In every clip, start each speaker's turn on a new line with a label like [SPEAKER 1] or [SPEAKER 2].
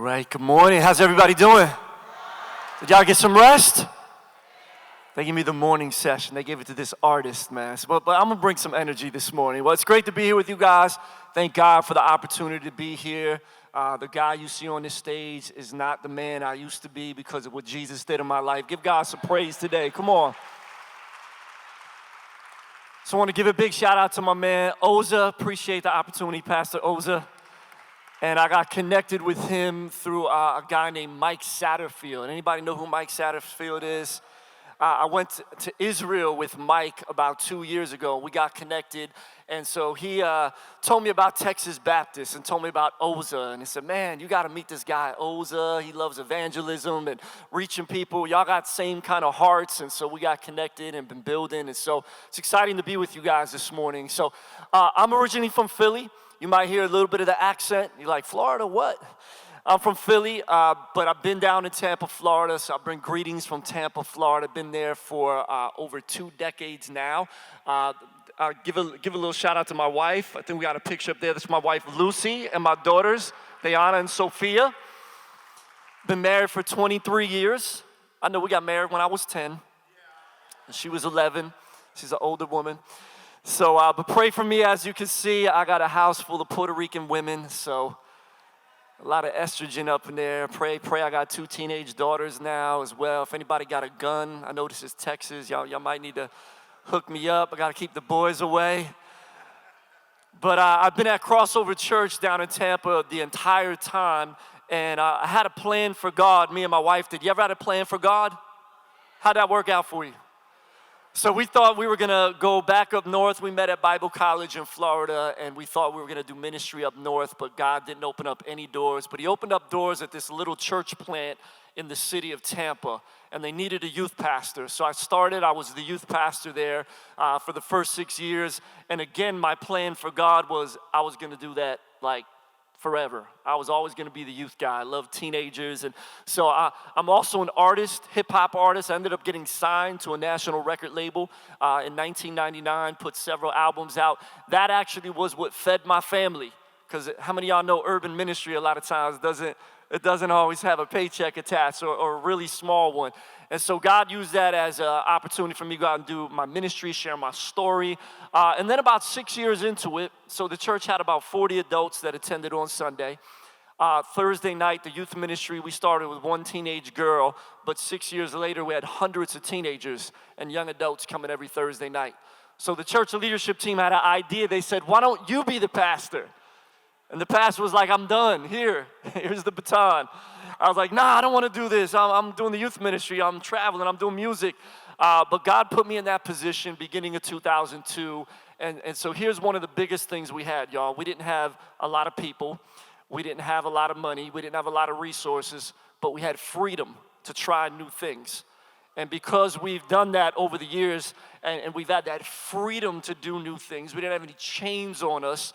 [SPEAKER 1] right, good morning. How's everybody doing? Did y'all get some rest? They gave me the morning session. They gave it to this artist, man. But I'm going to bring some energy this morning. Well, it's great to be here with you guys. Thank God for the opportunity to be here. The guy you see on this stage is not the man I used to be because of what Jesus did in my life. Give God some praise today. Come on. So I want to give a big shout out to my man, Oza. Appreciate the opportunity, Pastor Oza. And I got connected with him through a guy named Mike Satterfield. Anybody know who Mike Satterfield is? I went to Israel with Mike about 2 years ago. We got connected, and so he told me about Texas Baptist and told me about Oza. And he said, man, you got to meet this guy, Oza. He loves evangelism and reaching people. Y'all got same kind of hearts, and so we got connected and been building. And so it's exciting to be with you guys this morning. So I'm originally from Philly. You might hear a little bit of the accent. You're like, Florida, what? I'm from Philly, but I've been down in Tampa, Florida, so I bring greetings from Tampa, Florida. Been there for over 2 decades now. I'll give a little shout out to my wife. I think we got a picture up there. That's my wife, Lucy, and my daughters, Diana and Sophia. Been married for 23 years. I know we got married when I was 10. She was 11. She's an older woman. So, but pray for me. As you can see, I got a house full of Puerto Rican women, so a lot of estrogen up in there. Pray. I got 2 teenage daughters now as well. If anybody got a gun, I know this is Texas. Y'all might need to hook me up. I got to keep the boys away. But I've been at Crossover Church down in Tampa the entire time, and I had a plan for God. Me and my wife did. You ever had a plan for God? How'd that work out for you? So we thought we were going to go back up north. We met at Bible College in Florida, and we thought we were going to do ministry up north, but God didn't open up any doors. But he opened up doors at this little church plant in the city of Tampa, and they needed a youth pastor. So I was the youth pastor there for the first 6 years. And again, my plan for God was I was going to do that like forever. I was always going to be the youth guy. I love teenagers. And so I'm also an artist, hip-hop artist. I ended up getting signed to a national record label in 1999, put several albums out. That actually was what fed my family, because how many of y'all know urban ministry a lot of times doesn't always have a paycheck attached or a really small one. And so God used that as an opportunity for me to go out and do my ministry, share my story. And then about 6 years into it, so the church had about 40 adults that attended on Sunday. Thursday night, the youth ministry, we started with 1 teenage girl, but 6 years later, we had hundreds of teenagers and young adults coming every Thursday night. So the church leadership team had an idea. They said, why don't you be the pastor? And the pastor was like, I'm done. Here's the baton. I was like, nah, I don't want to do this. I'm doing the youth ministry. I'm traveling. I'm doing music. But God put me in that position beginning of 2002. And so here's one of the biggest things we had, y'all. We didn't have a lot of people. We didn't have a lot of money. We didn't have a lot of resources. But we had freedom to try new things. And because we've done that over the years, and we've had that freedom to do new things, we didn't have any chains on us.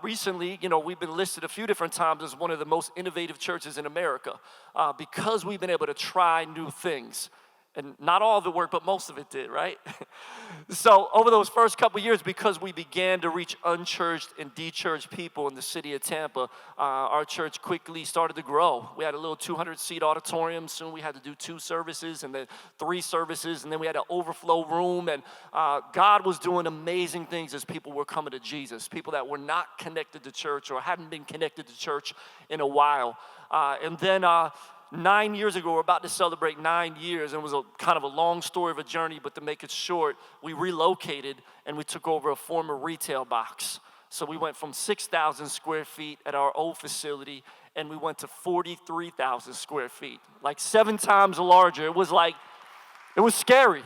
[SPEAKER 1] Recently, we've been listed a few different times as one of the most innovative churches in America because we've been able to try new things. And not all of it worked, but most of it did, right? So over those first couple of years, because we began to reach unchurched and dechurched people in the city of Tampa, our church quickly started to grow. We had a little 200-seat auditorium. Soon we had to do 2 services and then 3 services, and then we had an overflow room. And God was doing amazing things as people were coming to Jesus, people that were not connected to church or hadn't been connected to church in a while. And then 9 years ago, we're about to celebrate 9 years, and it was a kind of a long story of a journey, but to make it short, we relocated and we took over a former retail box. So we went from 6,000 square feet at our old facility, and we went to 43,000 square feet, like 7 times larger. It was scary,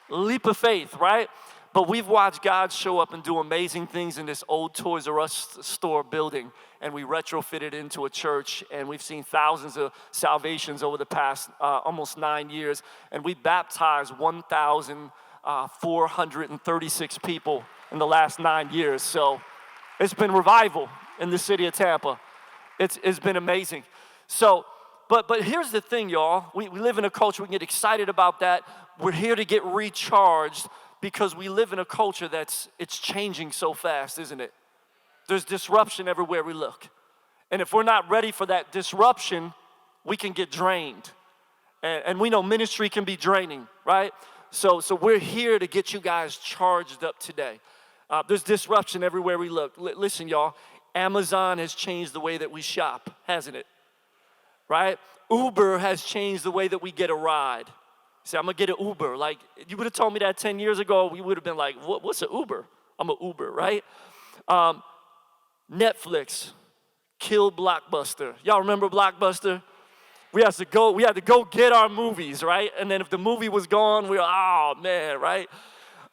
[SPEAKER 1] leap of faith, right? But we've watched God show up and do amazing things in this old Toys R Us store building, and we retrofitted into a church, and we've seen thousands of salvations over the past almost 9 years, and we baptized 1,436 people in the last 9 years. So it's been revival in the city of Tampa. It's been amazing. So, but here's the thing, y'all. We live in a culture, we can get excited about that. We're here to get recharged, because we live in a culture it's changing so fast, isn't it? There's disruption everywhere we look. And if we're not ready for that disruption, we can get drained. And we know ministry can be draining, right? So we're here to get you guys charged up today. There's disruption everywhere we look. Listen, y'all, Amazon has changed the way that we shop, hasn't it? Right? Uber has changed the way that we get a ride. Say, I'm gonna get an Uber. Like, you would have told me that 10 years ago, we would have been like, what's an Uber? I'm an Uber, right? Netflix killed Blockbuster. Y'all remember Blockbuster? We had to go get our movies, right? And then if the movie was gone, we were, oh man, right?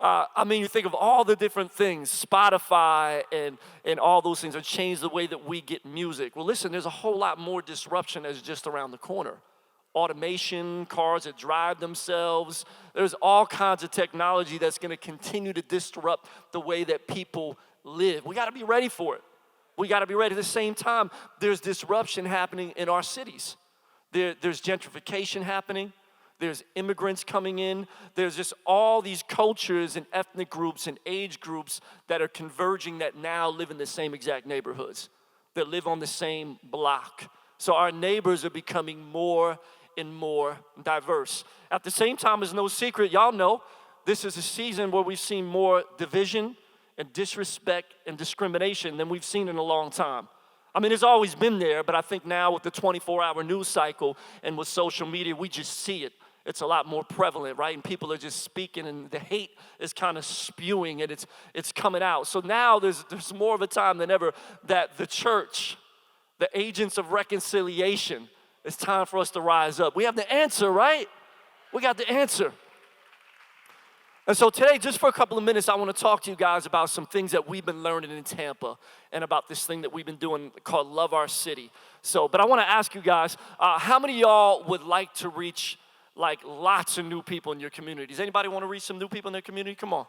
[SPEAKER 1] I mean, you think of all the different things, Spotify and all those things have changed the way that we get music. Well, listen, there's a whole lot more disruption that's just around the corner. Automation, cars that drive themselves. There's all kinds of technology that's going to continue to disrupt the way that people live. We got to be ready for it. We got to be ready. At the same time, there's disruption happening in our cities. There's gentrification happening. There's immigrants coming in. There's just all these cultures and ethnic groups and age groups that are converging that now live in the same exact neighborhoods, that live on the same block. So our neighbors are becoming more and more diverse. At the same time, it's no secret, y'all know, this is a season where we've seen more division and disrespect and discrimination than we've seen in a long time. I mean, it's always been there, but I think now with the 24-hour news cycle and with social media, we just see it. It's a lot more prevalent, right? And people are just speaking, and the hate is kind of spewing, and it's coming out. So now there's more of a time than ever that the church, the agents of reconciliation, it's time for us to rise up. We have the answer, right? We got the answer. And so today, just for a couple of minutes, I want to talk to you guys about some things that we've been learning in Tampa and about this thing that we've been doing called Love Our City. But I want to ask you guys, how many of y'all would like to reach like lots of new people in your community? Does anybody want to reach some new people in their community? Come on.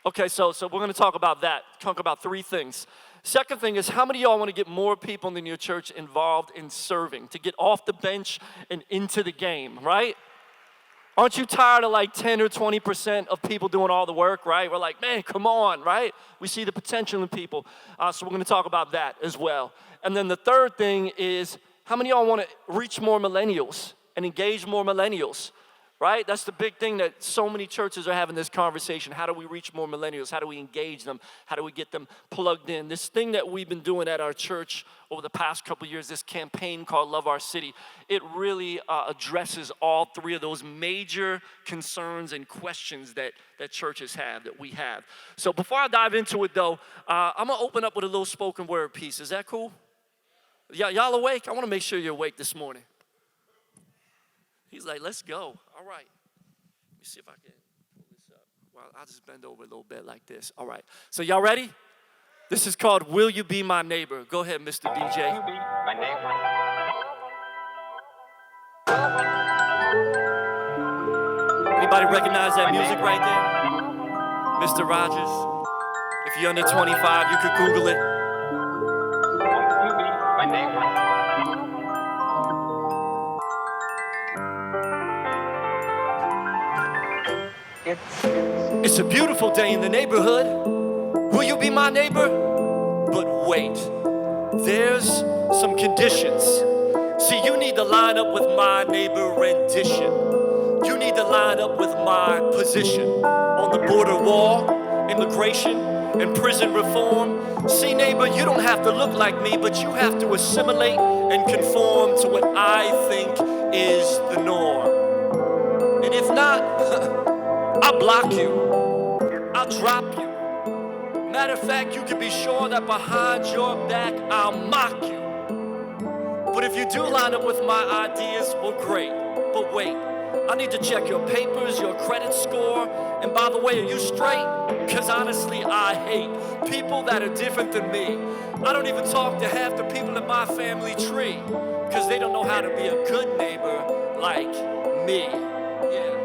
[SPEAKER 1] Okay, so we're going to talk about that, talk about three things. Second thing is, how many of y'all want to get more people in your church involved in serving, to get off the bench and into the game, right? Aren't you tired of like 10 or 20% of people doing all the work, right? We're like, man, come on, right? We see the potential in people. So we're going to talk about that as well. And then the third thing is, how many of y'all want to reach more millennials and engage more millennials, right? That's the big thing that so many churches are having this conversation. How do we reach more millennials? How do we engage them? How do we get them plugged in? This thing that we've been doing at our church over the past couple of years, this campaign called Love Our City, it really addresses all three of those major concerns and questions that churches have, that we have. So before I dive into it though, I'm gonna open up with a little spoken word piece. Is that cool? Y'all awake? I wanna make sure you're awake this morning. He's like, let's go. All right. Let me see if I can pull this up. Well, I'll just bend over a little bit like this. All right. So y'all ready? This is called Will You Be My Neighbor? Go ahead, Mr. DJ.
[SPEAKER 2] Will you be my neighbor?
[SPEAKER 1] Anybody recognize that music right there? Mr. Rogers. If you're under 25, you could Google it.
[SPEAKER 2] Will you be my neighbor?
[SPEAKER 1] It's a beautiful day in the neighborhood. Will you be my neighbor? But wait, there's some conditions. See, you need to line up with my neighbor rendition. You need to line up with my position on the border wall, immigration, and prison reform. See, neighbor, you don't have to look like me, but you have to assimilate and conform to what I think is the norm. And if not, I'll block you. I'll drop you. Matter of fact, you can be sure that behind your back, I'll mock you. But if you do line up with my ideas, well, great. But wait, I need to check your papers, your credit score. And by the way, are you straight? Because honestly, I hate people that are different than me. I don't even talk to half the people in my family tree because they don't know how to be a good neighbor like me. Yeah.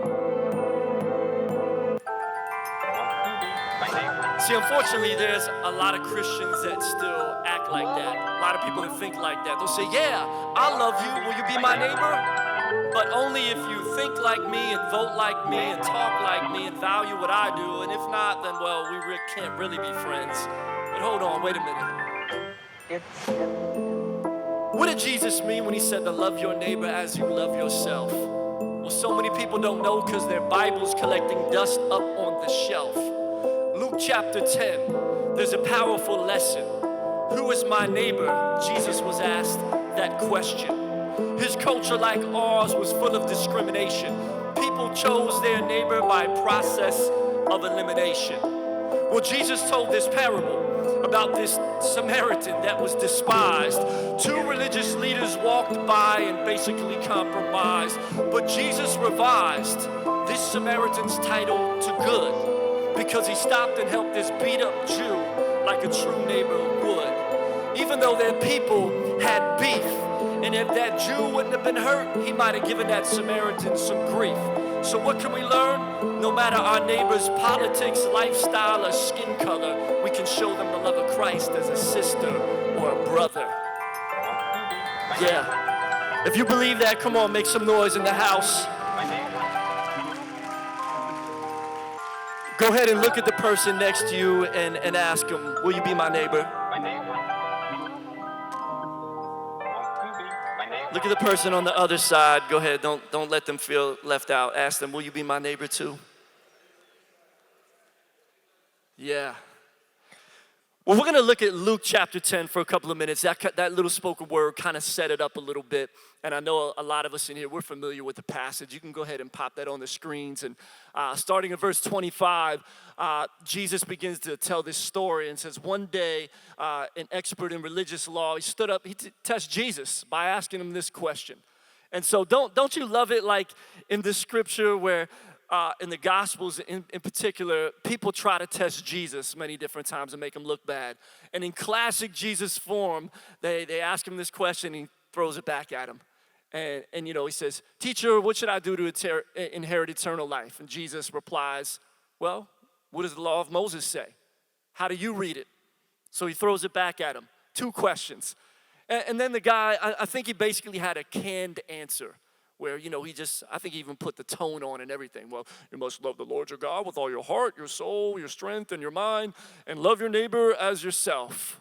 [SPEAKER 1] See, unfortunately, there's a lot of Christians that still act like that. A lot of people that think like that. They'll say, yeah, I love you. Will you be my neighbor? But only if you think like me and vote like me and talk like me and value what I do. And if not, then, well, we can't really be friends. But hold on, wait a minute. What did Jesus mean when he said to love your neighbor as you love yourself? Well, so many people don't know because their Bible's collecting dust up on the shelf. Luke chapter 10, there's a powerful lesson. Who is my neighbor? Jesus was asked that question. His culture, like ours, was full of discrimination. People chose their neighbor by process of elimination. Well, Jesus told this parable about this Samaritan that was despised. Two religious leaders walked by and basically compromised, but Jesus revised this Samaritan's title to good because he stopped and helped this beat up Jew like a true neighbor would. Even though their people had beef, and if that Jew wouldn't have been hurt, he might have given that Samaritan some grief. So what can we learn? No matter our neighbor's politics, lifestyle, or skin color, we can show them the love of Christ as a sister or a brother. Yeah. If you believe that, come on, make some noise in the house. Go ahead and look at the person next to you and ask them, will you be my neighbor? Look at the person on the other side. Go ahead, don't let them feel left out. Ask them, will you be my neighbor too? Yeah. Well, we're going to look at Luke chapter 10 for a couple of minutes. That little spoken word kind of set it up a little bit. And I know a lot of us in here, we're familiar with the passage. You can go ahead and pop that on the screens. And starting in verse 25, Jesus begins to tell this story and says, one day, an expert in religious law, he stood up, he tested Jesus by asking him this question. And so don't you love it, like in the scripture where in the Gospels in particular, people try to test Jesus many different times and make him look bad. And in classic Jesus form, they ask him this question, and he throws it back at him. And you know, he says, teacher, what should I do to inherit eternal life? And Jesus replies, well, what does the law of Moses say? How do you read it? So he throws it back at him. Two questions. And then the guy, I think he basically had a canned answer, where, you know, I think he even put the tone on and everything. Well, you must love the Lord your God with all your heart, your soul, your strength, and your mind, and love your neighbor as yourself.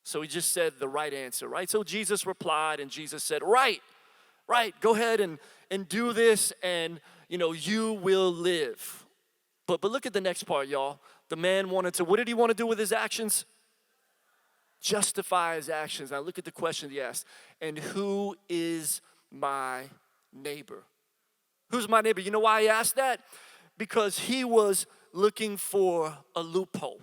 [SPEAKER 1] So he just said the right answer, right? So Jesus replied, and Jesus said, right, go ahead and do this, and, you know, you will live. But look at the next part, y'all. The man wanted to, what did he want to do with his actions? Justify his actions. Now look at the question he asked. And who is my neighbor? Who's my neighbor? You know why he asked that? Because he was looking for a loophole.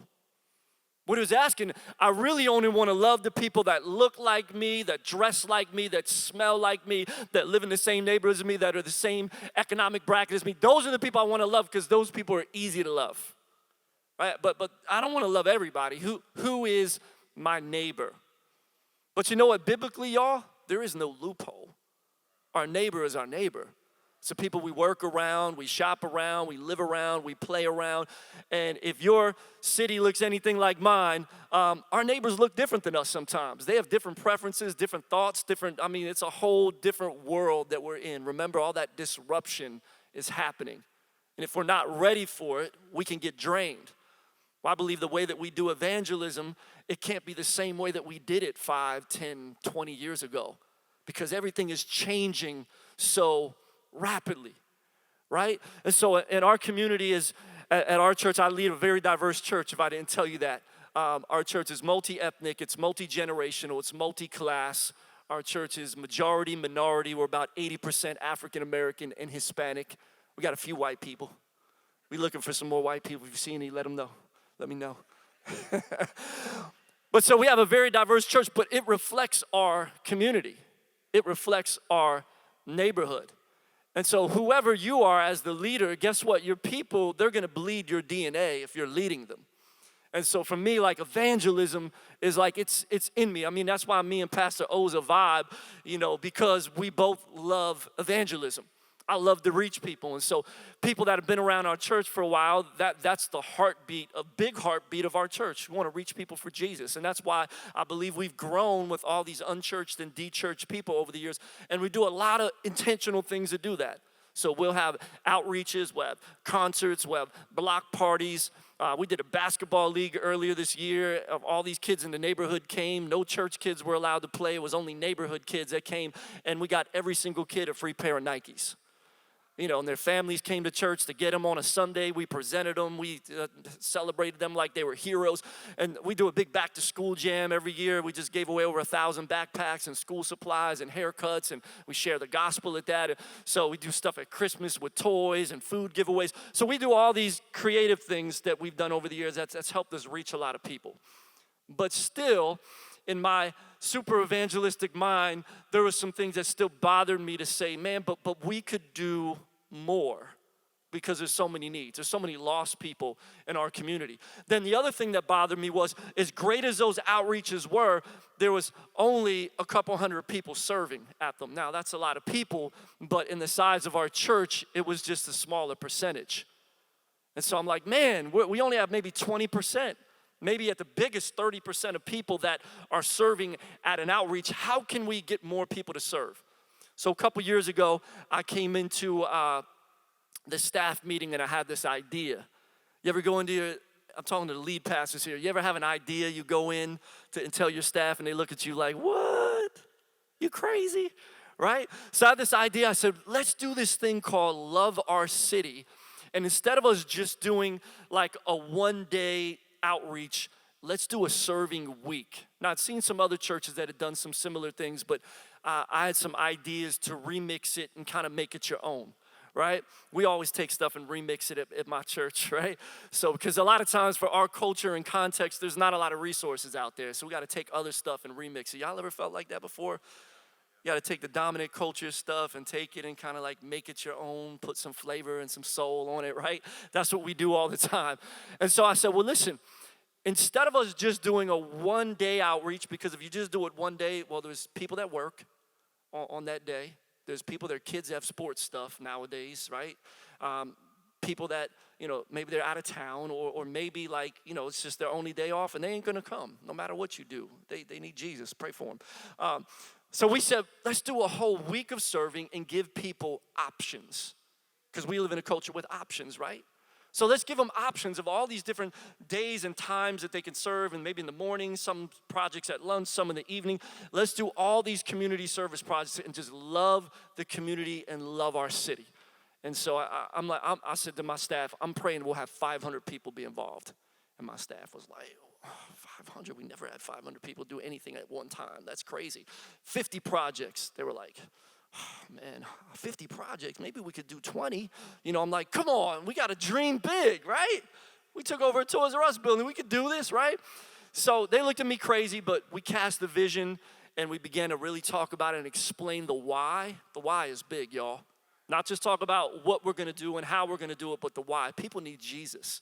[SPEAKER 1] What he was asking, I really only want to love the people that look like me, that dress like me, that smell like me, that live in the same neighborhoods as me, that are the same economic bracket as me. Those are the people I want to love because those people are easy to love. Right? But I don't want to love everybody. Who is my neighbor? But you know what? Biblically, y'all, there is no loophole. Our neighbor is our neighbor. It's the people we work around, we shop around, we live around, we play around. And if your city looks anything like mine, our neighbors look different than us sometimes. They have different preferences, different thoughts, it's a whole different world that we're in. Remember, all that disruption is happening. And if we're not ready for it, we can get drained. Well, I believe the way that we do evangelism, it can't be the same way that we did it 5, 10, 20 years ago. Because everything is changing so rapidly, right? And so in our community, at our church, I lead a very diverse church, if I didn't tell you that. Our church is multi-ethnic, it's multi-generational, it's multi-class. Our church is majority, minority. We're about 80% African-American and Hispanic. We got a few white people. We're looking for some more white people. If you see any, let them know. Let me know. But so we have a very diverse church, but it reflects our community. It reflects our neighborhood. And so whoever you are as the leader, guess what? Your people, they're going to bleed your DNA if you're leading them. And so for me, like evangelism is like, it's in me. I mean, that's why me and Pastor Oza vibe, you know, because we both love evangelism. I love to reach people. And so people that have been around our church for a while, that's the heartbeat, a big heartbeat of our church. We want to reach people for Jesus. And that's why I believe we've grown with all these unchurched and de-churched people over the years. And we do a lot of intentional things to do that. So we'll have outreaches, we'll have concerts, we'll have block parties, We did a basketball league earlier this year. All these kids in the neighborhood came. No church kids were allowed to play. It was only neighborhood kids that came. And we got every single kid a free pair of Nikes. You know, and their families came to church to get them on a Sunday. We presented them. We celebrated them like they were heroes. And we do a big back-to-school jam every year. We just gave away over 1,000 backpacks and school supplies and haircuts, and we share the gospel at that. So we do stuff at Christmas with toys and food giveaways. So we do all these creative things that we've done over the years. That's helped us reach a lot of people. But still, in my super evangelistic mind, there were some things that still bothered me to say, man, but we could do more because there's so many needs. There's so many lost people in our community. Then the other thing that bothered me was, as great as those outreaches were, there was only a couple hundred people serving at them. Now, that's a lot of people, but in the size of our church, it was just a smaller percentage. And so I'm like, man, we only have maybe 20%. Maybe at the biggest 30% of people that are serving at an outreach. How can we get more people to serve? So a couple years ago, I came into the staff meeting and I had this idea. You ever go into I'm talking to the lead pastors here. You ever have an idea, you go in and tell your staff and they look at you like, what? You crazy? Right? So I had this idea. I said, let's do this thing called Love Our City. And instead of us just doing like a one-day outreach, let's do a serving week. Now, I've seen some other churches that have done some similar things, but I had some ideas to remix it and kind of make it your own, right? We always take stuff and remix it at my church, right? So, because a lot of times for our culture and context, there's not a lot of resources out there, so we got to take other stuff and remix it. Y'all ever felt like that before? You got to take the dominant culture stuff and take it and kind of like make it your own, put some flavor and some soul on it, right? That's what we do all the time. And so I said, well, listen, instead of us just doing a one-day outreach, because if you just do it one day, well, there's people that work on that day. There's people, their kids have sports stuff nowadays, right? People that, you know, maybe they're out of town or maybe like, you know, it's just their only day off and they ain't going to come no matter what you do. They need Jesus. Pray for them. So we said, let's do a whole week of serving and give people options because we live in a culture with options, right? So let's give them options of all these different days and times that they can serve, and maybe in the morning, some projects at lunch, some in the evening. Let's do all these community service projects and just love the community and love our city. And so I said to my staff, I'm praying we'll have 500 people be involved. And my staff was like, 500? We never had 500 people do anything at one time. That's crazy. 50 projects. They were like, oh, man, 50 projects. Maybe we could do 20. You know, I'm like, come on, we got to dream big, right? We took over a Toys R Us building. We could do this, right? So they looked at me crazy, but we cast the vision, and we began to really talk about it and explain the why. The why is big, y'all. Not just talk about what we're going to do and how we're going to do it, but the why. People need Jesus.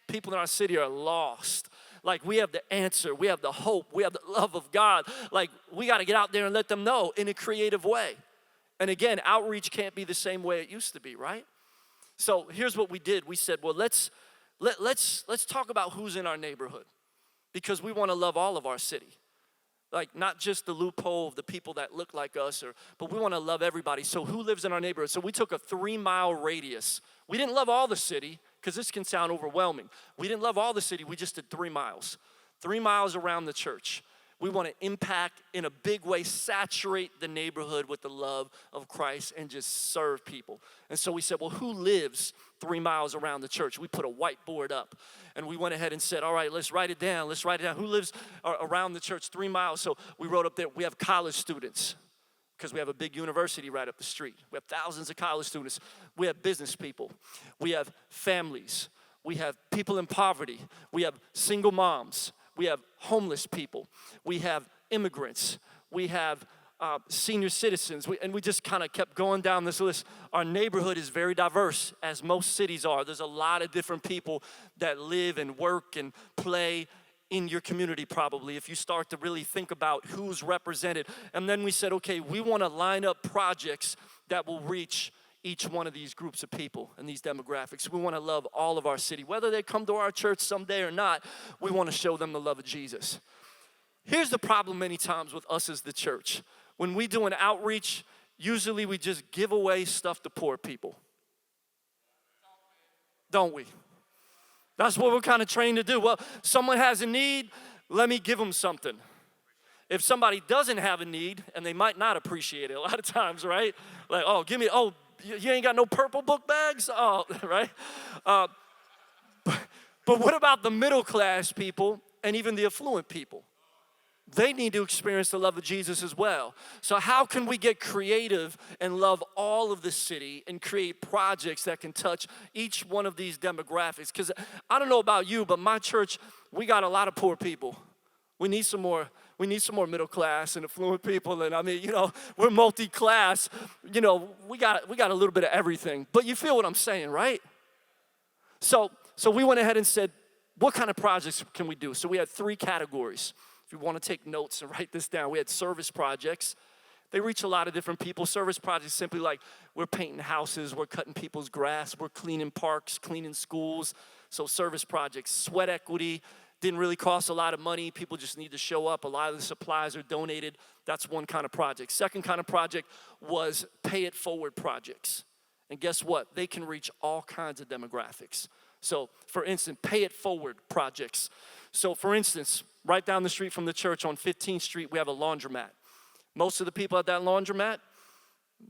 [SPEAKER 1] People in our city are lost. Like, we have the answer. We have the hope. We have the love of God. Like, we got to get out there and let them know in a creative way. And again, outreach can't be the same way it used to be, right? So here's what we did. We said, well, let's talk about who's in our neighborhood because we want to love all of our city. Like, not just the loophole of the people that look like us, but we want to love everybody. So who lives in our neighborhood? So we took a 3-mile radius. We didn't love all the city because this can sound overwhelming. We didn't love all the city. We just did 3 miles. 3 miles around the church. We want to impact in a big way, saturate the neighborhood with the love of Christ and just serve people. And so we said, well, who lives 3 miles around the church? We put a whiteboard up and we went ahead and said, all right, let's write it down. Let's write it down. Who lives around the church 3 miles? So we wrote up there, we have college students because we have a big university right up the street. We have thousands of college students. We have business people. We have families. We have people in poverty. We have single moms. We have homeless people. We have immigrants. We have senior citizens. And we just kind of kept going down this list. Our neighborhood is very diverse, as most cities are. There's a lot of different people that live and work and play in your community probably if you start to really think about who's represented. And then we said, okay, we want to line up projects that will reach each one of these groups of people and these demographics. We want to love all of our city. Whether they come to our church someday or not, we want to show them the love of Jesus. Here's the problem many times with us as the church. When we do an outreach, usually we just give away stuff to poor people. Don't we? That's what we're kind of trained to do. Well, someone has a need, let me give them something. If somebody doesn't have a need, and they might not appreciate it a lot of times, right? Like, oh, give me, oh, you ain't got no purple book bags? Oh, right? But what about the middle class people and even the affluent people? They need to experience the love of Jesus as well. So how can we get creative and love all of the city and create projects that can touch each one of these demographics? Because I don't know about you, but my church, we got a lot of poor people. We need some more middle class and affluent people. And I mean, you know, we're multi-class. You know, we got a little bit of everything. But you feel what I'm saying, right? So we went ahead and said, what kind of projects can we do? So we had 3 categories. If you want to take notes and write this down, we had service projects. They reach a lot of different people. Service projects simply like we're painting houses, we're cutting people's grass, we're cleaning parks, cleaning schools. So service projects. Sweat equity didn't really cost a lot of money. People just need to show up. A lot of the supplies are donated. That's one kind of project. Second kind of project was pay it forward projects. And guess what? They can reach all kinds of demographics. So, for instance, pay it forward projects. So, for instance, right down the street from the church on 15th Street, we have a laundromat. Most of the people at that laundromat,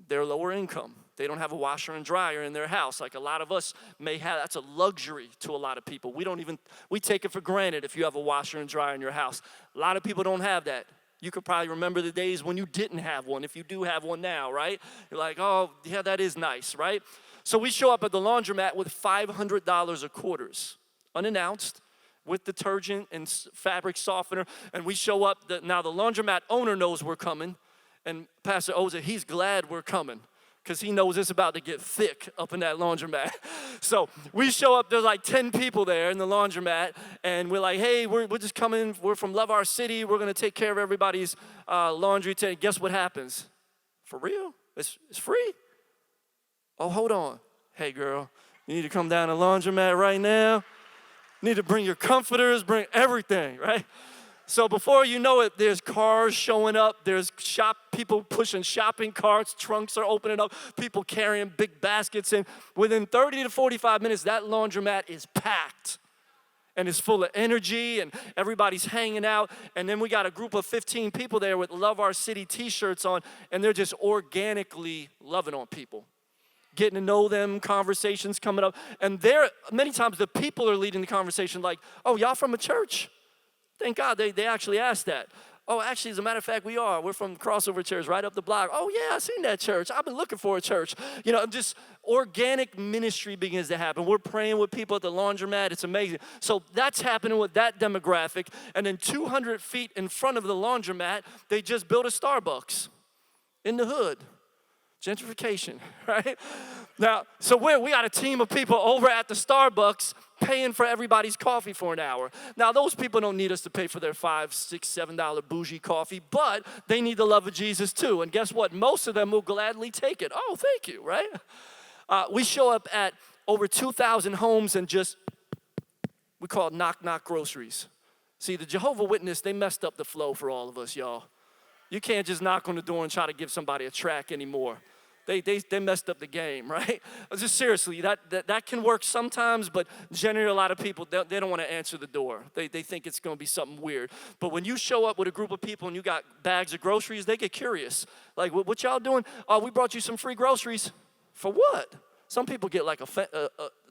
[SPEAKER 1] they're lower income. They don't have a washer and dryer in their house like a lot of us may have. That's a luxury to a lot of people. We take it for granted if you have a washer and dryer in your house. A lot of people don't have that. You could probably remember the days when you didn't have one, if you do have one now, right? You're like, oh, yeah, that is nice, right? So we show up at the laundromat with $500 of quarters, unannounced, with detergent and fabric softener, and we show up. Now the laundromat owner knows we're coming, and Pastor Oza, he's glad we're coming because he knows it's about to get thick up in that laundromat. So we show up, there's like 10 people there in the laundromat, and we're like, hey, we're just coming, we're from Love Our City, we're gonna take care of everybody's laundry today. Guess what happens? For real? It's free? Oh, hold on. Hey, girl, you need to come down to the laundromat right now. You need to bring your comforters, bring everything, right? So before you know it, there's cars showing up. There's people pushing shopping carts. Trunks are opening up. People carrying big baskets. And within 30 to 45 minutes, that laundromat is packed. And it's full of energy, and everybody's hanging out. And then we got a group of 15 people there with Love Our City t-shirts on, and they're just organically loving on people. Getting to know them, conversations coming up. And many times the people are leading the conversation like, oh, y'all from a church? Thank God they actually asked that. Oh, actually, as a matter of fact, we are. We're from Crossover Church right up the block. Oh, yeah, I've seen that church. I've been looking for a church. You know, just organic ministry begins to happen. We're praying with people at the laundromat. It's amazing. So that's happening with that demographic. And then 200 feet in front of the laundromat, they just built a Starbucks in the hood. Gentrification, right? Now, so we got a team of people over at the Starbucks paying for everybody's coffee for an hour. Now, those people don't need us to pay for their $5, $6, $7 bougie coffee, but they need the love of Jesus too. And guess what? Most of them will gladly take it. Oh, thank you, right? We show up at over 2,000 homes and we call it knock-knock groceries. See, the Jehovah's Witness, they messed up the flow for all of us, y'all. You can't just knock on the door and try to give somebody a track anymore. They messed up the game, right? Just seriously, that can work sometimes, but generally a lot of people, they don't want to answer the door. They think it's going to be something weird. But when you show up with a group of people and you got bags of groceries, they get curious. Like, what y'all doing? Oh, we brought you some free groceries. For what? Some people get like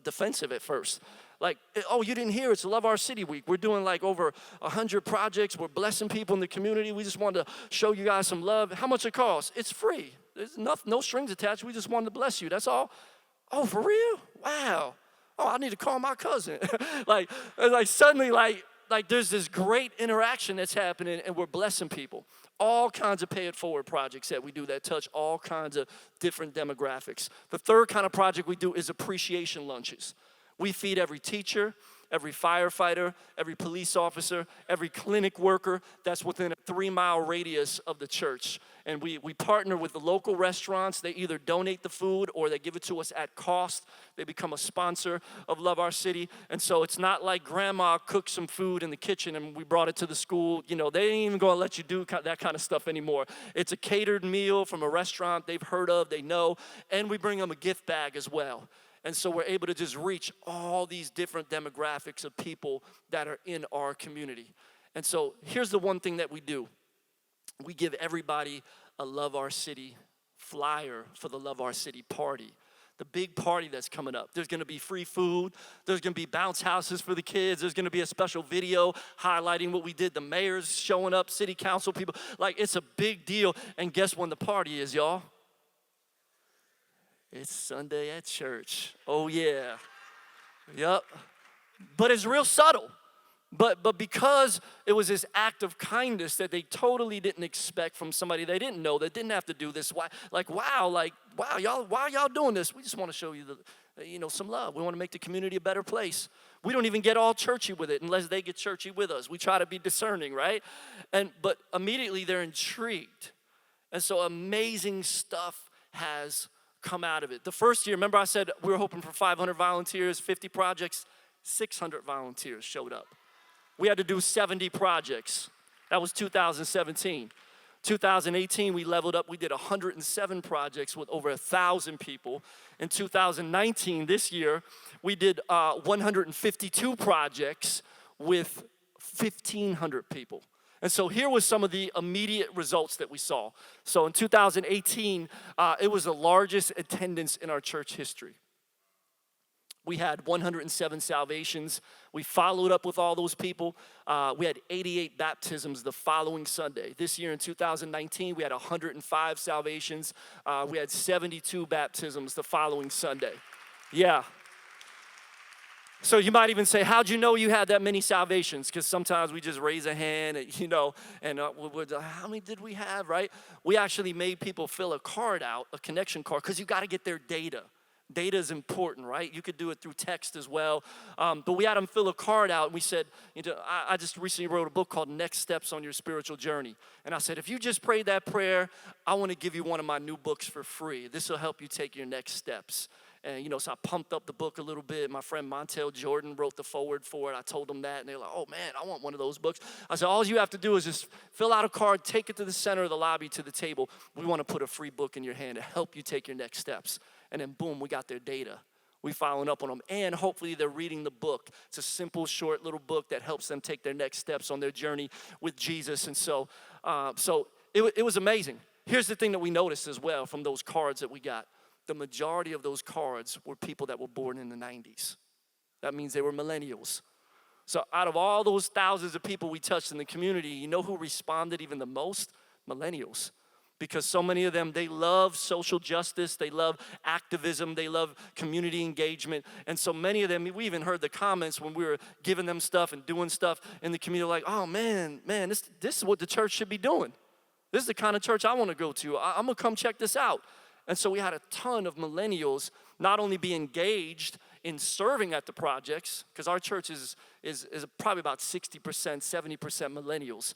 [SPEAKER 1] defensive at first. Like, oh, you didn't hear, it's Love Our City Week. We're doing like over 100 projects. We're blessing people in the community. We just wanted to show you guys some love. How much it costs? It's free. There's no strings attached. We just wanted to bless you. That's all. Oh, for real? Wow. Oh, I need to call my cousin. like suddenly, like there's this great interaction that's happening, and we're blessing people. All kinds of pay it forward projects that we do that touch all kinds of different demographics. The third kind of project we do is appreciation lunches. We feed every teacher, every firefighter, every police officer, every clinic worker that's within a 3-mile radius of the church. And we partner with the local restaurants. They either donate the food or they give it to us at cost. They become a sponsor of Love Our City. And so it's not like grandma cooked some food in the kitchen and we brought it to the school. You know, they ain't even gonna let you do that kind of stuff anymore. It's a catered meal from a restaurant they've heard of, they know, and we bring them a gift bag as well. And so we're able to just reach all these different demographics of people that are in our community. And so here's the one thing that we do. We give everybody a Love Our City flyer for the Love Our City party. The big party that's coming up. There's gonna be free food. There's gonna be bounce houses for the kids. There's gonna be a special video highlighting what we did. The mayor's showing up, city council people. Like, it's a big deal. And guess when the party is, y'all? It's Sunday at church. Oh, yeah. Yep. But it's real subtle. But because it was this act of kindness that they totally didn't expect from somebody they didn't know, that didn't have to do this. Wow, y'all, why are y'all doing this? We just want to show you some love. We want to make the community a better place. We don't even get all churchy with it unless they get churchy with us. We try to be discerning, right? But immediately they're intrigued. And so amazing stuff has come out of it. The first year, remember I said we were hoping for 500 volunteers, 50 projects, 600 volunteers showed up. We had to do 70 projects. That was 2017. 2018, we leveled up. We did 107 projects with over 1,000 people. In 2019, this year, we did 152 projects with 1,500 people. And so here was some of the immediate results that we saw. So in 2018, it was the largest attendance in our church history. We had 107 salvations. We followed up with all those people. We had 88 baptisms the following Sunday. This year in 2019, we had 105 salvations. We had 72 baptisms the following Sunday. Yeah. So you might even say, how'd you know you had that many salvations? Because sometimes we just raise a hand, and how many did we have, right? We actually made people fill a card out, a connection card, because you got to get their data. Data is important, right? You could do it through text as well. But we had them fill a card out, and we said, I just recently wrote a book called Next Steps on Your Spiritual Journey. And I said, if you just prayed that prayer, I want to give you one of my new books for free. This will help you take your next steps. And, so I pumped up the book a little bit. My friend Montel Jordan wrote the foreword for it. I told them that, and they're like, oh, man, I want one of those books. I said, all you have to do is just fill out a card, take it to the center of the lobby to the table. We want to put a free book in your hand to help you take your next steps. And then, boom, we got their data. We following up on them. And hopefully they're reading the book. It's a simple, short little book that helps them take their next steps on their journey with Jesus. And so it was amazing. Here's the thing that we noticed as well from those cards that we got. The majority of those cards were people that were born in the 90s. That means they were millennials. So out of all those thousands of people we touched in the community, you know who responded even the most? Millennials. Because so many of them, they love social justice, they love activism, they love community engagement. And so many of them, we even heard the comments when we were giving them stuff and doing stuff in the community, like, oh man, this is what the church should be doing. This is the kind of church I want to go to. I'm going to come check this out. And so we had a ton of millennials not only be engaged in serving at the projects, because our church is probably about 60%, 70% millennials.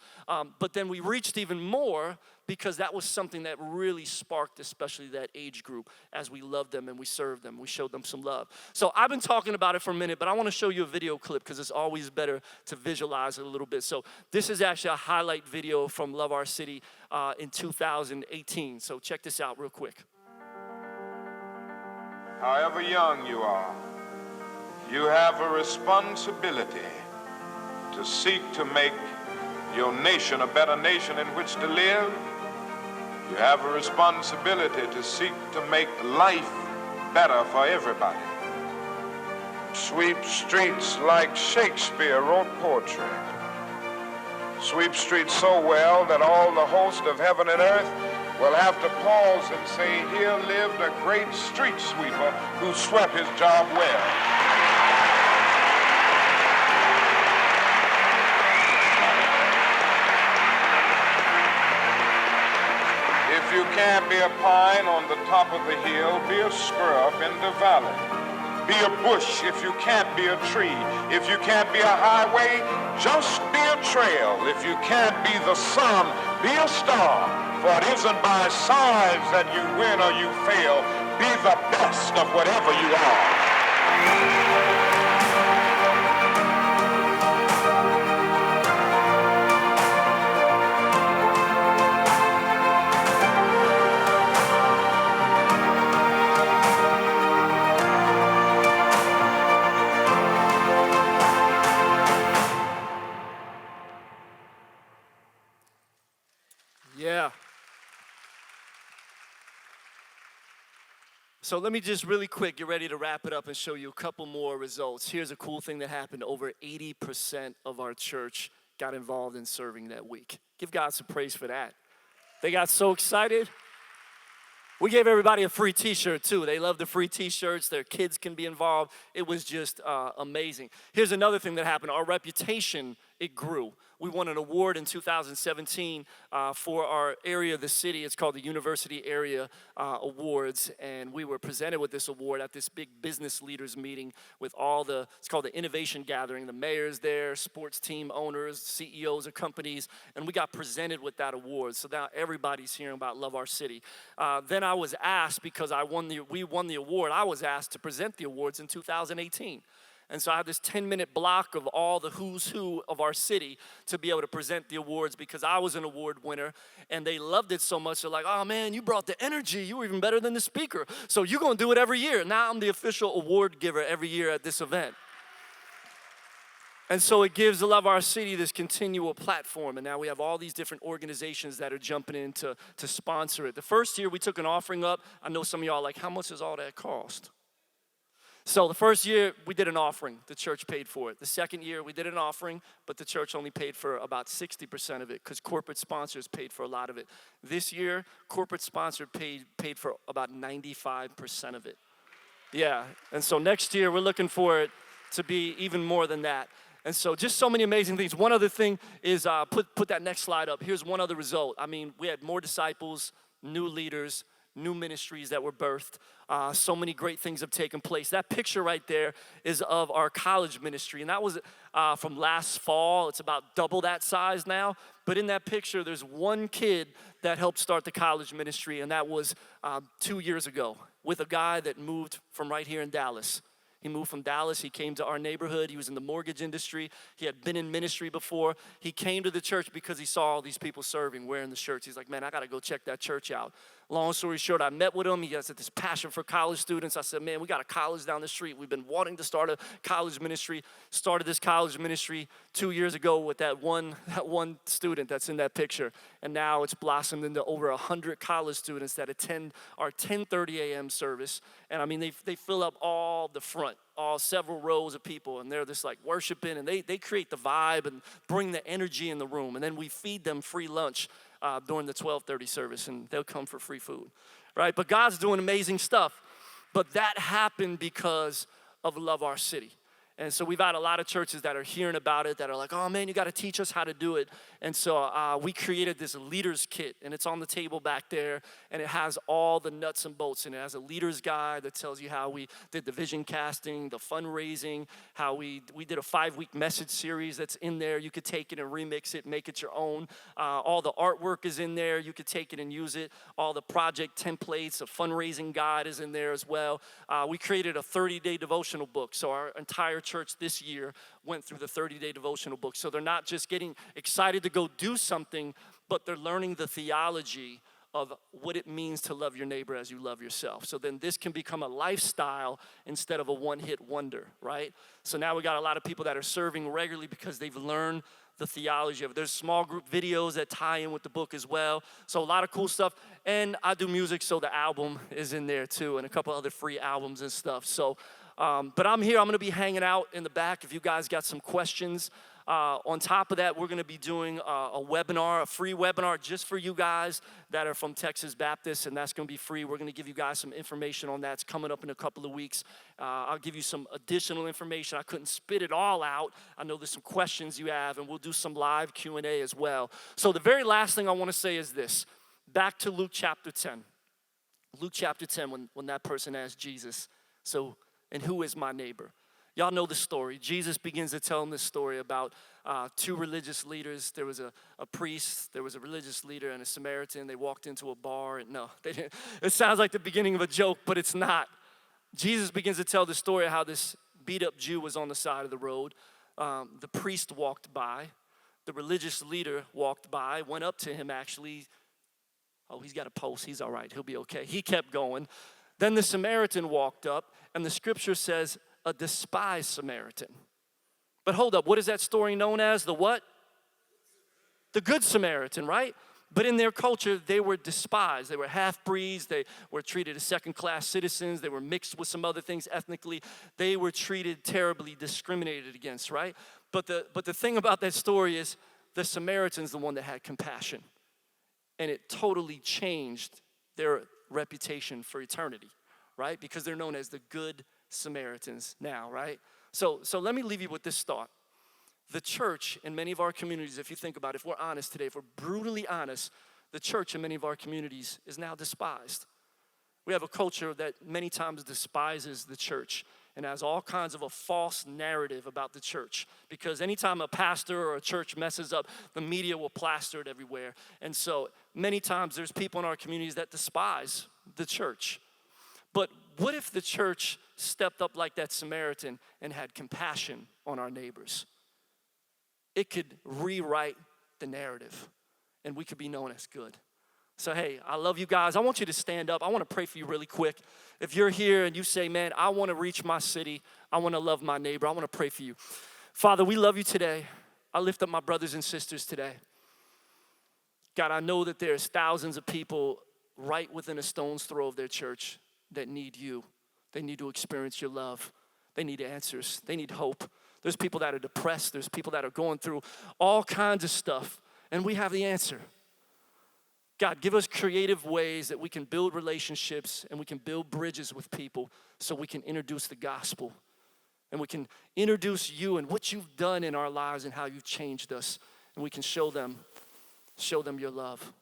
[SPEAKER 1] But then we reached even more because that was something that really sparked especially that age group as we loved them and we served them. We showed them some love. So I've been talking about it for a minute, but I want to show you a video clip because it's always better to visualize it a little bit. So this is actually a highlight video from Love Our City in 2018. So check this out real quick.
[SPEAKER 3] However young you are, you have a responsibility to seek to make your nation a better nation in which to live. You have a responsibility to seek to make life better for everybody. Sweep streets like Shakespeare wrote poetry. Sweep streets so well that all the host of heaven and earth will have to pause and say, here lived a great street sweeper who swept his job well. If you can't be a pine on the top of the hill, be a scrub in the valley. Be a bush if you can't be a tree. If you can't be a highway, just be a trail. If you can't be the sun, be a star. For it isn't by signs that you win or you fail. Be the best of whatever you are.
[SPEAKER 1] Yeah. So let me just really quick get ready to wrap it up and show you a couple more results. Here's a cool thing that happened. Over 80% of our church got involved in serving that week. Give God some praise for that. They got so excited. We gave everybody a free t-shirt too. They love the free t-shirts. Their kids can be involved. It was just amazing. Here's another thing that happened. Our reputation, it grew. We won an award in 2017 for our area of the city. It's called the University Area Awards, and we were presented with this award at this big business leaders meeting with it's called the Innovation Gathering. The mayor's there, sports team owners, CEOs of companies, and we got presented with that award. So now everybody's hearing about Love Our City. Then I was asked, because we won the award, I was asked to present the awards in 2018. And so I had this 10-minute block of all the who's who of our city to be able to present the awards because I was an award winner. And they loved it so much. They're like, oh, man, you brought the energy. You were even better than the speaker. So you're going to do it every year. Now I'm the official award giver every year at this event. And so it gives the Love Our City this continual platform. And now we have all these different organizations that are jumping in to sponsor it. The first year we took an offering up. I know some of y'all are like, how much does all that cost? So the first year, we did an offering. The church paid for it. The second year, we did an offering, but the church only paid for about 60% of it because corporate sponsors paid for a lot of it. This year, corporate sponsor paid for about 95% of it. Yeah, and so next year, we're looking for it to be even more than that. And so just so many amazing things. One other thing is, put that next slide up. Here's one other result. I mean, we had more disciples, new leaders, new ministries that were birthed. So many great things have taken place. That picture right there is of our college ministry, and that was from last fall. It's about double that size now. But in that picture, there's one kid that helped start the college ministry, and that was 2 years ago with a guy that moved from right here in Dallas. He moved from Dallas. He came to our neighborhood. He was in the mortgage industry. He had been in ministry before. He came to the church because he saw all these people serving, wearing the shirts. He's like, man, I got to go check that church out. Long story short, I met with him. He has this passion for college students. I said, man, we got a college down the street. We've been wanting to start a college ministry. Started this college ministry 2 years ago with that one student that's in that picture. And now it's blossomed into over 100 college students that attend our 10:30 a.m. service. And I mean, they fill up all the front, all several rows of people, and they're just like worshiping, and they create the vibe and bring the energy in the room. And then we feed them free lunch during the 12:30 service, and they'll come for free food, right? But God's doing amazing stuff. But that happened because of Love Our City. And so we've had a lot of churches that are hearing about it that are like, oh man, you got to teach us how to do it. And so we created this leaders kit, and it's on the table back there, and it has all the nuts and bolts in it. It has a leaders guide that tells you how we did the vision casting, the fundraising, how we did a 5-week message series that's in there. You could take it and remix it, make it your own. All the artwork is in there. You could take it and use it. All the project templates, a fundraising guide is in there as well. We created a 30-day devotional book. So our entire church this year went through the 30-day devotional book. So they're not just getting excited to go do something, but they're learning the theology of what it means to love your neighbor as you love yourself. So then this can become a lifestyle instead of a one-hit wonder, right? So now we got a lot of people that are serving regularly because they've learned the theology of it. There's small group videos that tie in with the book as well. So a lot of cool stuff. And I do music, so the album is in there too, and a couple other free albums and stuff. So but I'm here. I'm going to be hanging out in the back if you guys got some questions. On top of that, we're going to be doing a webinar, a free webinar just for you guys that are from Texas Baptist, and that's going to be free. We're going to give you guys some information on that. It's coming up in a couple of weeks. I'll give you some additional information. I couldn't spit it all out. I know there's some questions you have, and we'll do some live Q&A as well. So the very last thing I want to say is this. Back to Luke chapter 10. Luke chapter 10, when that person asked Jesus, and who is my neighbor? Y'all know the story. Jesus begins to tell them this story about two religious leaders. There was a priest, there was a religious leader, and a Samaritan. They walked into a bar. And no, they didn't. It sounds like the beginning of a joke, but it's not. Jesus begins to tell the story of how this beat-up Jew was on the side of the road. The priest walked by. The religious leader walked by, went up to him actually. Oh, he's got a pulse. He's all right. He'll be okay. He kept going. Then the Samaritan walked up, and the scripture says, a despised Samaritan. But hold up, what is that story known as? The what? The Good Samaritan, right? But in their culture, they were despised. They were half-breeds. They were treated as second-class citizens. They were mixed with some other things ethnically. They were treated terribly, discriminated against, right? But the thing about that story is the Samaritan's the one that had compassion. And it totally changed their reputation for eternity, right? Because they're known as the Good Samaritans now, right? So let me leave you with this thought. The church in many of our communities, if you think about it, if we're honest today, if we're brutally honest, the church in many of our communities is now despised. We have a culture that many times despises the church and has all kinds of a false narrative about the church. Because anytime a pastor or a church messes up, the media will plaster it everywhere. And so many times there's people in our communities that despise the church. But what if the church stepped up like that Samaritan and had compassion on our neighbors? It could rewrite the narrative, and we could be known as good. So, hey, I love you guys. I want you to stand up. I want to pray for you really quick. If you're here and you say, man, I want to reach my city. I want to love my neighbor. I want to pray for you. Father, we love you today. I lift up my brothers and sisters today. God, I know that there's thousands of people right within a stone's throw of their church that need you. They need to experience your love. They need answers. They need hope. There's people that are depressed. There's people that are going through all kinds of stuff, and we have the answer. God, give us creative ways that we can build relationships and we can build bridges with people so we can introduce the gospel and we can introduce you and what you've done in our lives and how you've changed us, and we can show them your love.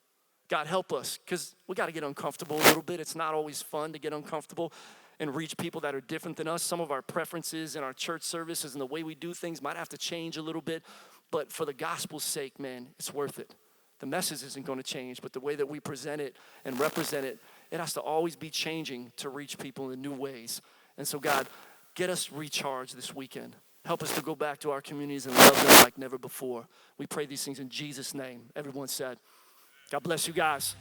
[SPEAKER 1] God, help us, because we got to get uncomfortable a little bit. It's not always fun to get uncomfortable and reach people that are different than us. Some of our preferences in our church services and the way we do things might have to change a little bit, but for the gospel's sake, man, it's worth it. The message isn't going to change, but the way that we present it and represent it, it has to always be changing to reach people in new ways. And so, God, get us recharged this weekend. Help us to go back to our communities and love them like never before. We pray these things in Jesus' name. Everyone said, God bless you guys.